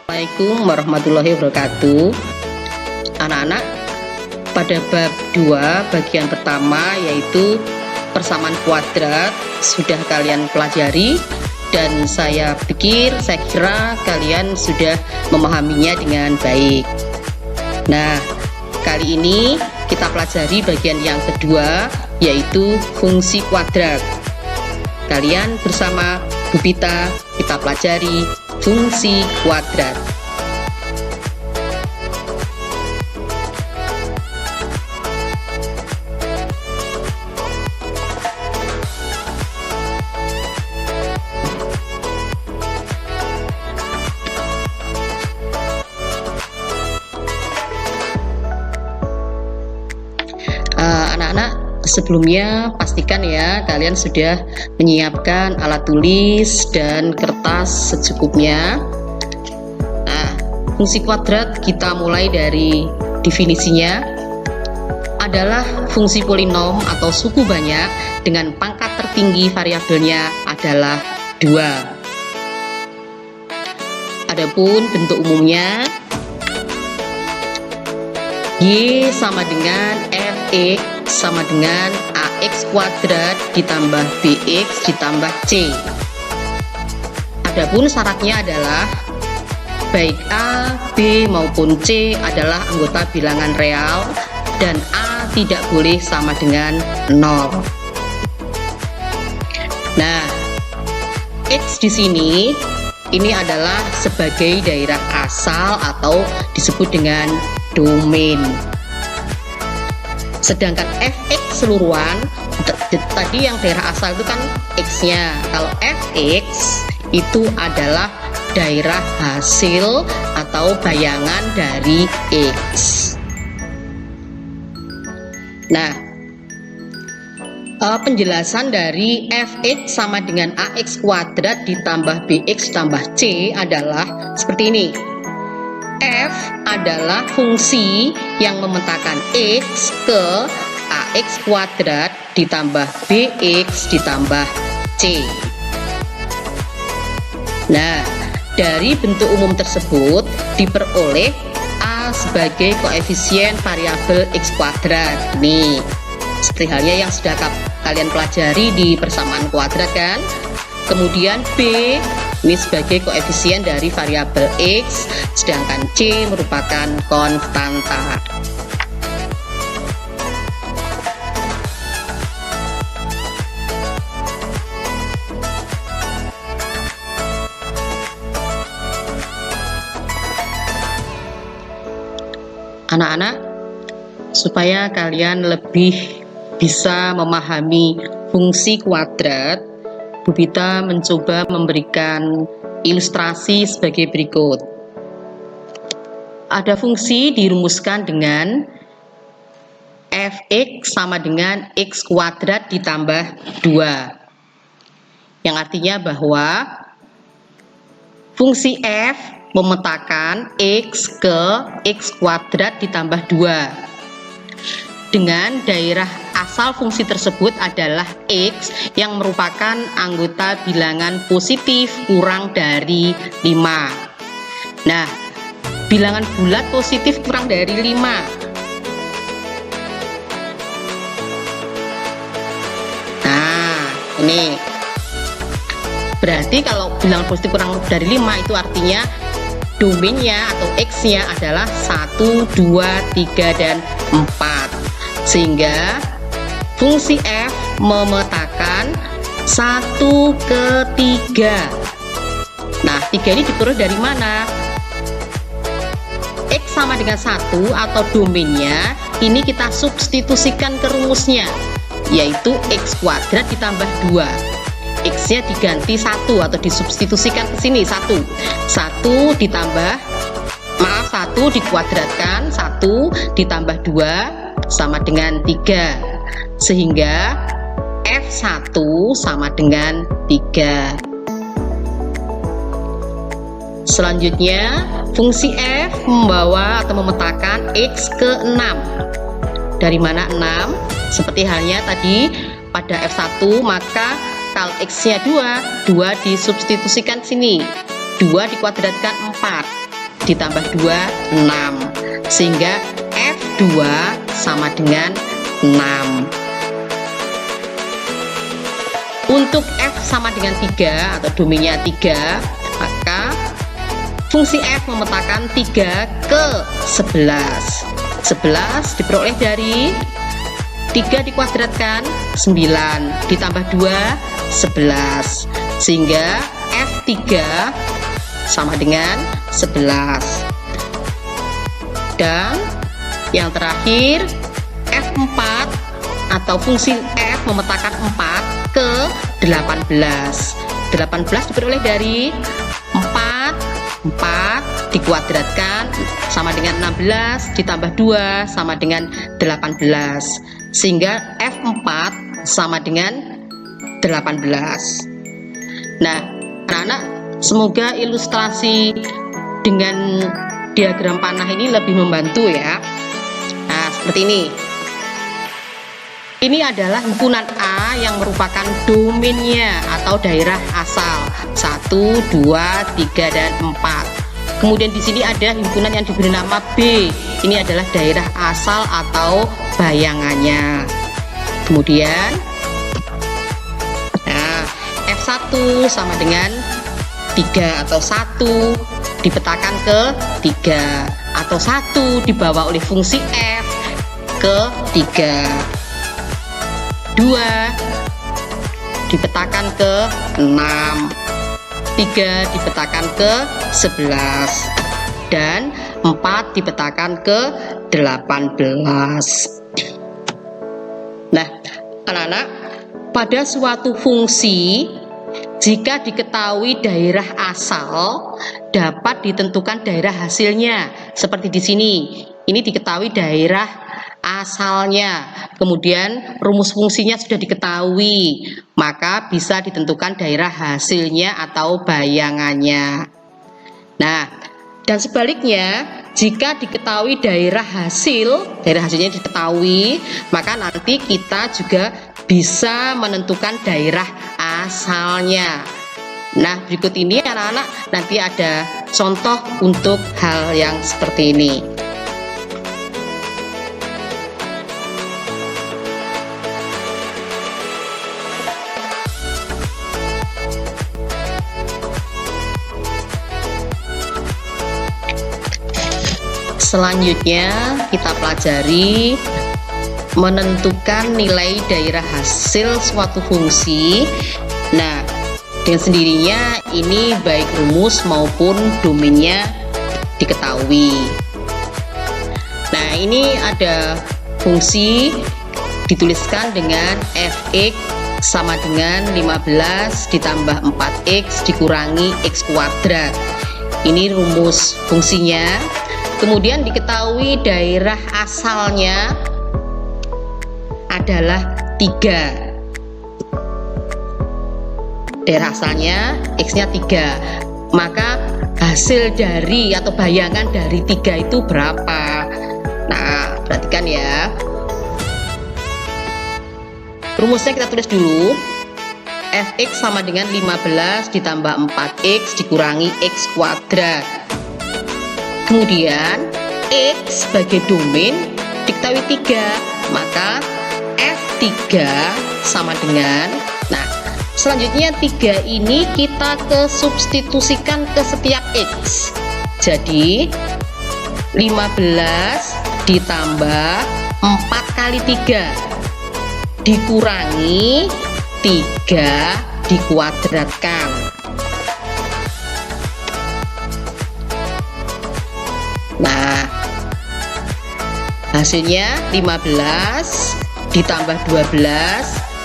Assalamualaikum warahmatullahi wabarakatuh. Anak-anak, pada bab 2 bagian pertama yaitu persamaan kuadrat sudah kalian pelajari, dan saya kira kalian sudah memahaminya dengan baik. Nah, kali ini kita pelajari bagian yang kedua yaitu fungsi kuadrat. Kalian bersama Bu Pita kita pelajari fungsi kuadrat. Anak-anak, sebelumnya pastikan ya kalian sudah menyiapkan alat tulis dan kertas secukupnya. Nah, fungsi kuadrat kita mulai dari definisinya adalah fungsi polinom atau suku banyak dengan pangkat tertinggi variabelnya adalah 2. Adapun bentuk umumnya Y sama dengan Fx sama dengan Ax kuadrat ditambah Bx ditambah C. Adapun syaratnya adalah baik A, B maupun C adalah anggota bilangan real dan A tidak boleh sama dengan 0. Nah, X di sini ini adalah sebagai daerah asal atau disebut dengan domain. Sedangkan Fx keseluruhan tadi yang daerah asal itu kan X-nya. Kalau Fx itu adalah daerah hasil atau bayangan dari X. Nah, penjelasan dari Fx sama dengan Ax kuadrat ditambah Bx tambah C adalah seperti ini. F adalah fungsi yang memetakan X ke Ax kuadrat ditambah Bx ditambah C. Nah, dari bentuk umum tersebut diperoleh A sebagai koefisien variabel X kuadrat. Nih, seperti halnya yang sudah kalian pelajari di persamaan kuadrat kan. Kemudian B ini sebagai koefisien dari variabel X, sedangkan C merupakan konstanta. Anak-anak, supaya kalian lebih bisa memahami fungsi kuadrat, Bu Pita mencoba memberikan ilustrasi sebagai berikut. Ada fungsi dirumuskan dengan Fx sama dengan X kuadrat ditambah 2. Yang artinya bahwa fungsi F memetakan X ke X kuadrat ditambah 2. Dengan daerah asal fungsi tersebut adalah X yang merupakan anggota bilangan positif kurang dari 5. Nah, bilangan bulat positif kurang dari 5. Nah, ini berarti kalau bilangan positif kurang dari 5 itu artinya domainnya atau X-nya adalah 1, 2, 3, dan 4. Sehingga fungsi F memetakan 1 ke 3. Nah, 3 ini diperoleh dari mana? X sama dengan 1 atau domainnya ini kita substitusikan ke rumusnya, yaitu X kuadrat ditambah 2. X-nya diganti 1 atau disubstitusikan ke sini 1 ditambah 1 dikuadratkan 1 ditambah 2 sama dengan 3, sehingga F1 sama dengan 3. Selanjutnya, fungsi f membawa atau memetakan x ke 6. Dari mana 6? Seperti halnya tadi pada F1, maka kalau x-nya 2 disubstitusikan sini. 2 dikuadratkan 4, ditambah 2, 6. Sehingga F2 sama dengan 6. Untuk F sama dengan 3 atau domainnya 3, maka fungsi f memetakan 3 ke 11. 11 diperoleh dari 3 dikuadratkan 9, ditambah 2, 11. Sehingga F3 sama dengan 11. Dan yang terakhir, F4 atau fungsi f memetakan 4 ke 18. 18 diperoleh dari 4 dikuadratkan sama dengan 16, ditambah 2 sama dengan 18. Sehingga F4 sama dengan 18. Nah, anak-anak, semoga ilustrasi dengan diagram panah ini lebih membantu ya. Nah, seperti ini. Ini adalah himpunan A yang merupakan domainnya atau daerah asal 1, 2, 3, dan 4. Kemudian di sini ada himpunan yang diberi nama B. Ini adalah daerah asal atau bayangannya. Kemudian F1 sama dengan 3 atau 1 dipetakan ke 3, atau 1 dibawa oleh fungsi F ke 3. 2 dipetakan ke 6, 3 dipetakan ke 11, dan 4 dipetakan ke 18. Nah, anak-anak, pada suatu fungsi, jika diketahui daerah asal, dapat ditentukan daerah hasilnya. Seperti di sini, ini diketahui daerah asalnya, kemudian rumus fungsinya sudah diketahui, maka bisa ditentukan daerah hasilnya atau bayangannya. Nah, dan sebaliknya, jika diketahui daerah hasilnya diketahui, maka nanti kita juga bisa menentukan daerah asalnya. Nah, berikut ini anak-anak, nanti ada contoh untuk hal yang seperti ini. Selanjutnya kita pelajari menentukan nilai daerah hasil suatu fungsi. Nah, dengan sendirinya ini baik rumus maupun domainnya diketahui. Nah, ini ada fungsi dituliskan dengan fx sama dengan 15 ditambah 4x dikurangi x kuadrat. Ini rumus fungsinya. Kemudian diketahui daerah asalnya adalah 3. Daerah asalnya x-nya 3. Maka hasil dari atau bayangan dari 3 itu berapa? Nah, perhatikan ya. Rumusnya kita tulis dulu. Fx sama dengan 15 ditambah 4x dikurangi x kuadrat. Kemudian X sebagai domain diketahui 3, maka F3 sama dengan, nah selanjutnya 3 ini kita substitusikan ke setiap X. Jadi 15 ditambah 4 kali 3 dikurangi 3 dikuadratkan. Nah, hasilnya 15 ditambah 12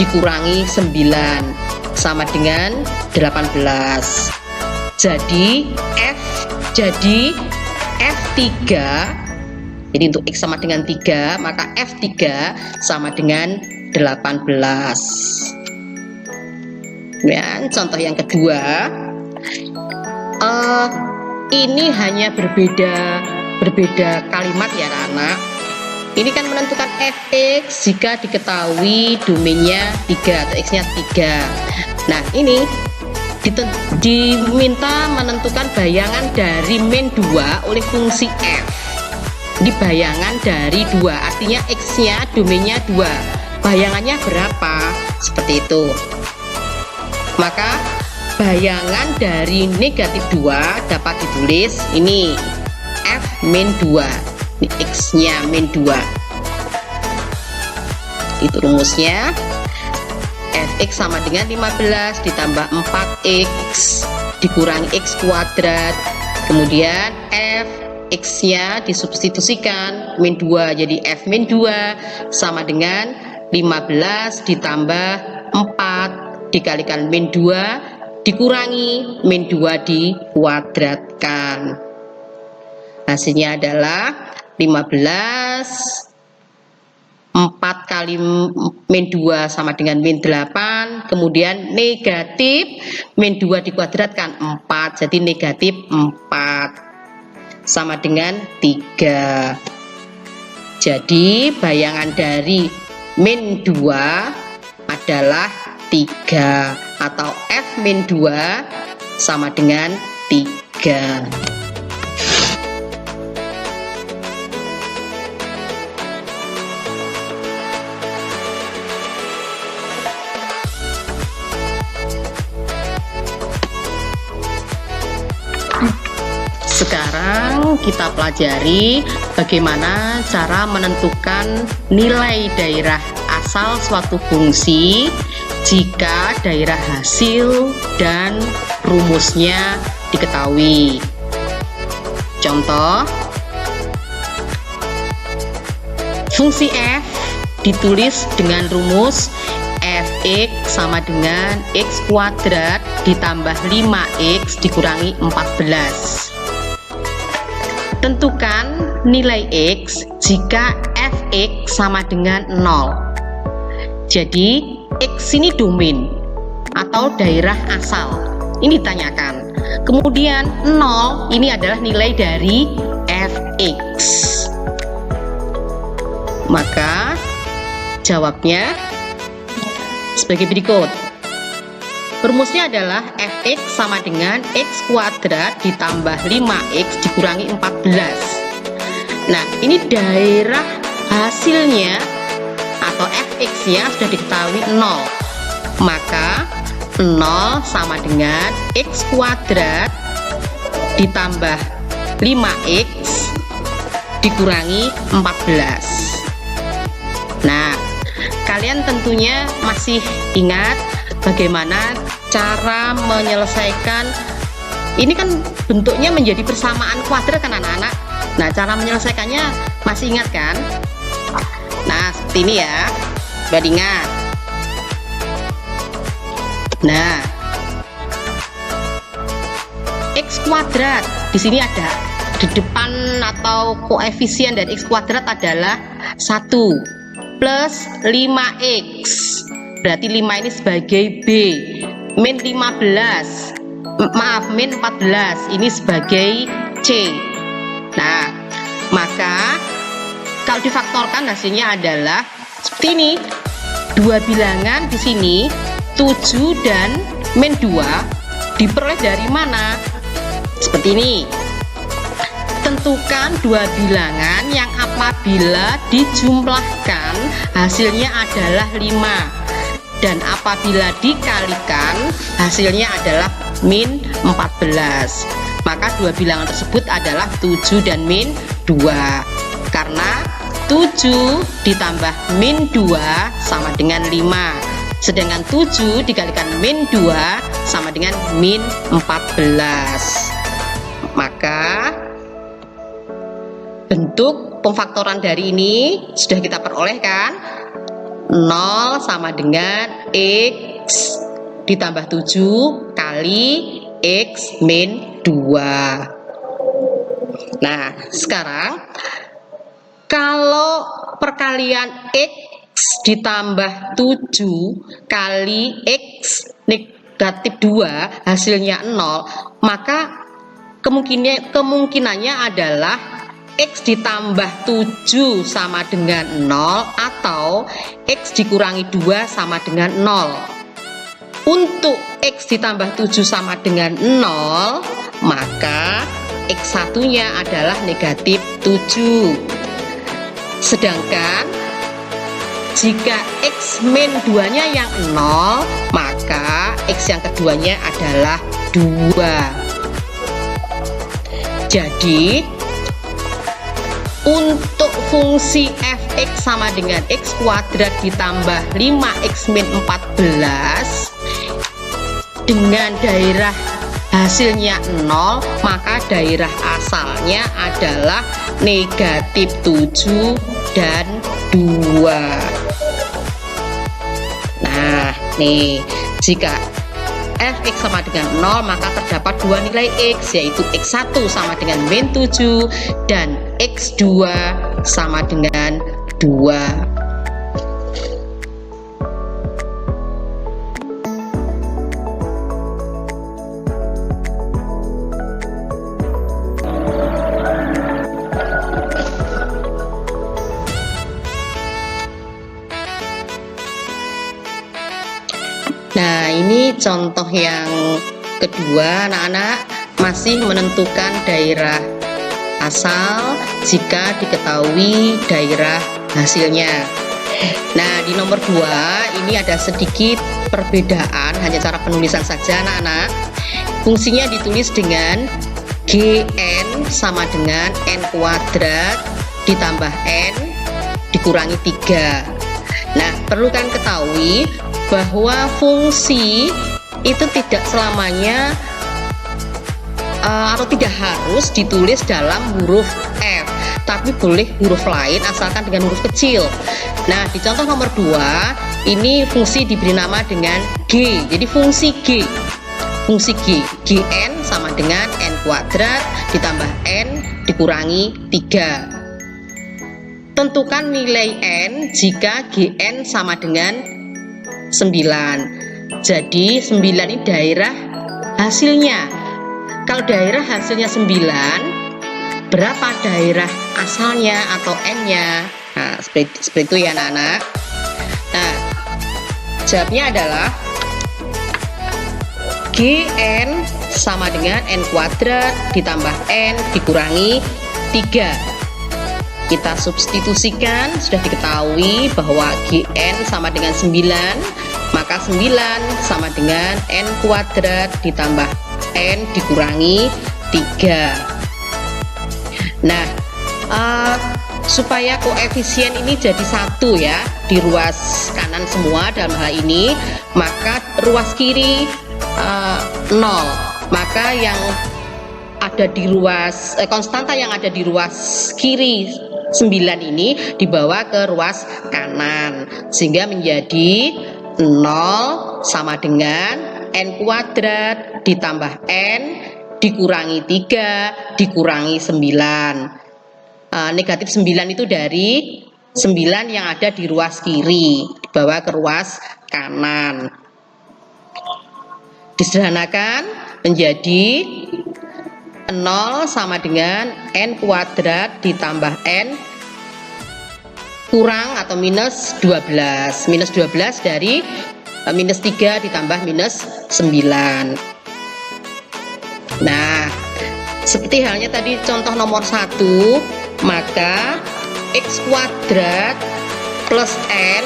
dikurangi 9 sama dengan 18. Jadi F3, jadi untuk X sama dengan 3, maka F3 sama dengan 18. Kemudian contoh yang kedua, ini hanya berbeda kalimat ya anak. Ini kan menentukan fx jika diketahui domainnya 3 atau x-nya 3. Nah, ini diminta menentukan bayangan dari min 2 oleh fungsi f. Ini bayangan dari 2, artinya x-nya domainnya 2. Bayangannya berapa? Seperti itu. Maka bayangan dari negatif 2 dapat ditulis ini f min 2. Ini x-nya min 2. Itu rumusnya. Fx sama dengan 15 ditambah 4x dikurangi x kuadrat. Kemudian f x-nya disubstitusikan min 2, jadi f min 2 sama dengan 15 ditambah 4 dikalikan min 2 dikurangi min 2 dikuadratkan. Hasilnya adalah 15, 4 kali min 2 sama dengan min 8, kemudian negatif min 2 dikuadratkan 4, jadi negatif 4 sama dengan 3. Jadi bayangan dari min 2 adalah 3 atau f min 2 sama dengan 3. Sekarang kita pelajari bagaimana cara menentukan nilai daerah asal suatu fungsi jika daerah hasil dan rumusnya diketahui. Contoh, fungsi f ditulis dengan rumus fx sama dengan x kuadrat ditambah 5x dikurangi 14. Tentukan nilai x jika fx sama dengan 0. Jadi x ini domain atau daerah asal. Ini ditanyakan. Kemudian 0 ini adalah nilai dari fx. Maka jawabnya sebagai berikut. Rumusnya adalah fx sama dengan x kuadrat ditambah 5x dikurangi 14. Nah, ini daerah hasilnya atau fx-nya sudah diketahui 0. Maka 0 sama dengan x kuadrat ditambah 5x dikurangi 14. Nah, kalian tentunya masih ingat bagaimana cara menyelesaikan ini, kan bentuknya menjadi persamaan kuadrat kan anak-anak. Nah, cara menyelesaikannya masih ingat kan? Nah, seperti ini ya, buat ingat. Nah, x kuadrat di sini ada di depan atau koefisien dari x kuadrat adalah 1 plus 5x. Berarti 5 ini sebagai B, min 14 ini sebagai C. Nah, maka kalau difaktorkan hasilnya adalah seperti ini. Dua bilangan di sini 7 dan min 2 diperoleh dari mana? Seperti ini. Tentukan dua bilangan yang apabila dijumlahkan hasilnya adalah 5. Dan apabila dikalikan hasilnya adalah min 14. Maka dua bilangan tersebut adalah 7 dan min 2. Karena 7 ditambah min 2 sama dengan 5. Sedangkan 7 dikalikan min 2 sama dengan min 14. Maka bentuk pemfaktoran dari ini sudah kita peroleh kan? 0 sama dengan x ditambah 7 kali x min 2. Nah, sekarang kalau perkalian x ditambah 7 kali x negatif 2 hasilnya 0, maka kemungkinannya adalah X ditambah 7 sama dengan 0 atau X dikurangi 2 sama dengan 0. Untuk X ditambah 7 sama dengan 0, maka X1 nya adalah negatif 7. Sedangkan jika X min 2 nya yang 0, maka X yang keduanya adalah 2. Jadi untuk fungsi fx sama dengan x kuadrat ditambah 5x min 14 dengan daerah hasilnya 0, maka daerah asalnya adalah negatif 7 dan 2. Nah, nih, jika fx sama dengan 0, maka terdapat dua nilai x, yaitu x1 sama dengan min 7 dan x2 sama dengan 2. Nah, ini contoh yang kedua, anak-anak, masih menentukan daerah asal jika diketahui daerah hasilnya. Nah, di nomor 2 ini ada sedikit perbedaan, hanya cara penulisan saja, anak-anak. Fungsinya ditulis dengan Gn sama dengan n kuadrat ditambah n dikurangi 3. Nah, perlu kan ketahui bahwa fungsi itu tidak selamanya atau tidak harus ditulis dalam huruf F, tapi boleh huruf lain asalkan dengan huruf kecil. Nah, di contoh nomor 2 ini fungsi diberi nama dengan G. Jadi fungsi G Gn sama dengan n kuadrat ditambah n dikurangi 3. Tentukan nilai n jika Gn sama dengan 9. Jadi 9 ini daerah hasilnya. Kalau daerah hasilnya 9, berapa daerah asalnya atau n-nya? Nah, seperti itu ya, anak-anak. Nah, jawabnya adalah Gn sama dengan n kuadrat ditambah n dikurangi 3. Kita substitusikan, sudah diketahui bahwa Gn sama dengan 9, maka 9 sama dengan n kuadrat ditambah n dikurangi 3. Nah, supaya koefisien ini jadi 1 ya, di ruas kanan semua dalam hal ini, maka ruas kiri 0, maka yang ada di ruas konstanta yang ada di ruas kiri 9 ini dibawa ke ruas kanan, sehingga menjadi 0 sama dengan n kuadrat ditambah n dikurangi 3 dikurangi 9. Negatif 9 itu dari 9 yang ada di ruas kiri dibawa ke ruas kanan. Disederhanakan menjadi 0 sama dengan n kuadrat ditambah n kurang atau minus 12. Minus 12 dari minus 3 ditambah minus 9. Nah, seperti halnya tadi contoh nomor 1, maka x kuadrat plus n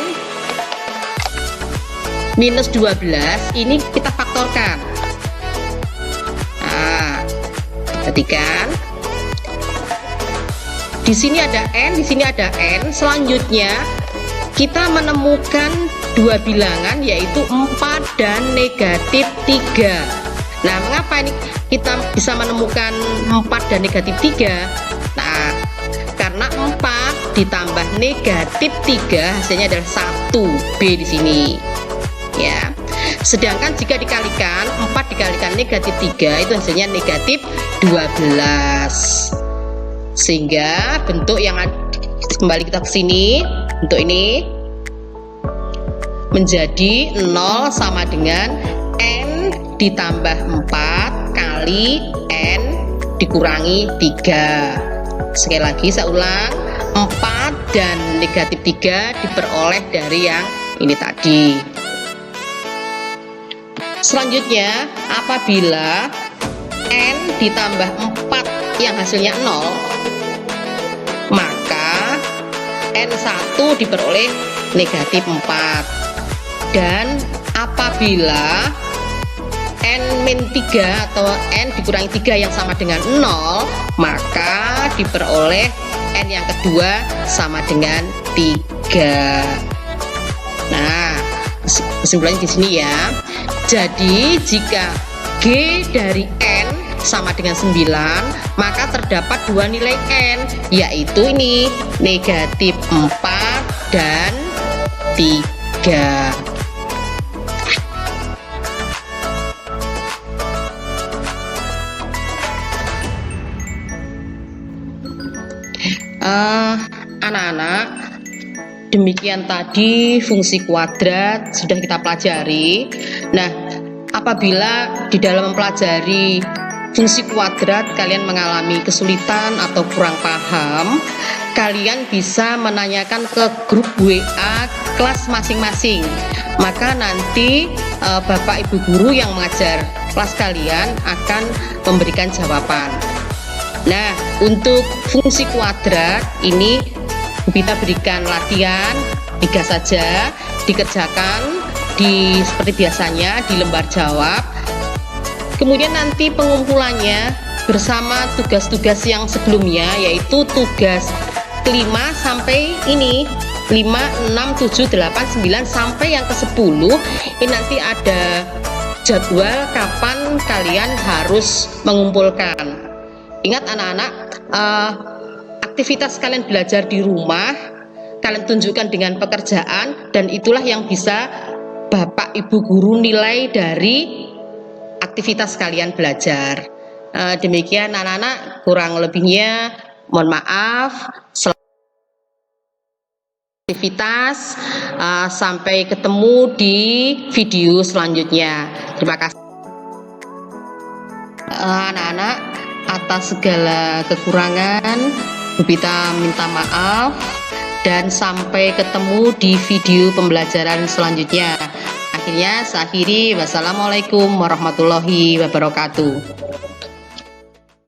minus 12 ini kita faktorkan. Nah, perhatikan, di sini ada n, di sini ada n. Selanjutnya kita menemukan dua bilangan, yaitu 4 dan negatif 3. Nah, mengapa ini kita bisa menemukan 4 dan negatif 3? Nah, karena 4 ditambah negatif 3 hasilnya adalah 1, B di sini. Ya. Sedangkan jika dikalikan 4 dikalikan negatif 3 itu hasilnya negatif 12. Sehingga bentuk yang kembali kita ke sini, bentuk ini menjadi 0 sama dengan n ditambah 4 kali n dikurangi 3. Sekali lagi saya ulang, 4 dan negatif 3 diperoleh dari yang ini tadi. Selanjutnya, apabila N ditambah 4 yang hasilnya 0, maka N1 diperoleh negatif 4. Dan apabila N-3 atau N dikurangi 3 yang sama dengan 0, maka diperoleh N yang kedua sama dengan 3. Nah, kesimpulannya di sini ya. Jadi jika G dari N sama dengan 9, maka terdapat 2 nilai N, yaitu ini negatif 4 dan 3. Anak-anak, demikian tadi fungsi kuadrat sudah kita pelajari. Nah, apabila di dalam mempelajari fungsi kuadrat kalian mengalami kesulitan atau kurang paham, kalian bisa menanyakan ke grup WA kelas masing-masing. Maka nanti Bapak Ibu guru yang mengajar kelas kalian akan memberikan jawaban. Nah, untuk fungsi kuadrat ini kita berikan latihan 3 saja, dikerjakan seperti biasanya di lembar jawab. Kemudian nanti pengumpulannya bersama tugas-tugas yang sebelumnya, yaitu tugas 5 sampai ini 5, 6, 7, 8, 9 sampai yang ke-10. Ini nanti ada jadwal kapan kalian harus mengumpulkan. Ingat anak-anak, aktivitas kalian belajar di rumah kalian tunjukkan dengan pekerjaan, dan itulah yang bisa Bapak Ibu guru nilai dari aktivitas kalian belajar. Demikian anak-anak, kurang lebihnya mohon maaf. Aktivitas, sampai ketemu di video selanjutnya. Terima kasih anak-anak. Atas segala kekurangan, Bubita minta maaf, dan sampai ketemu di video pembelajaran selanjutnya. Akhirnya saya akhiri, wassalamualaikum warahmatullahi wabarakatuh.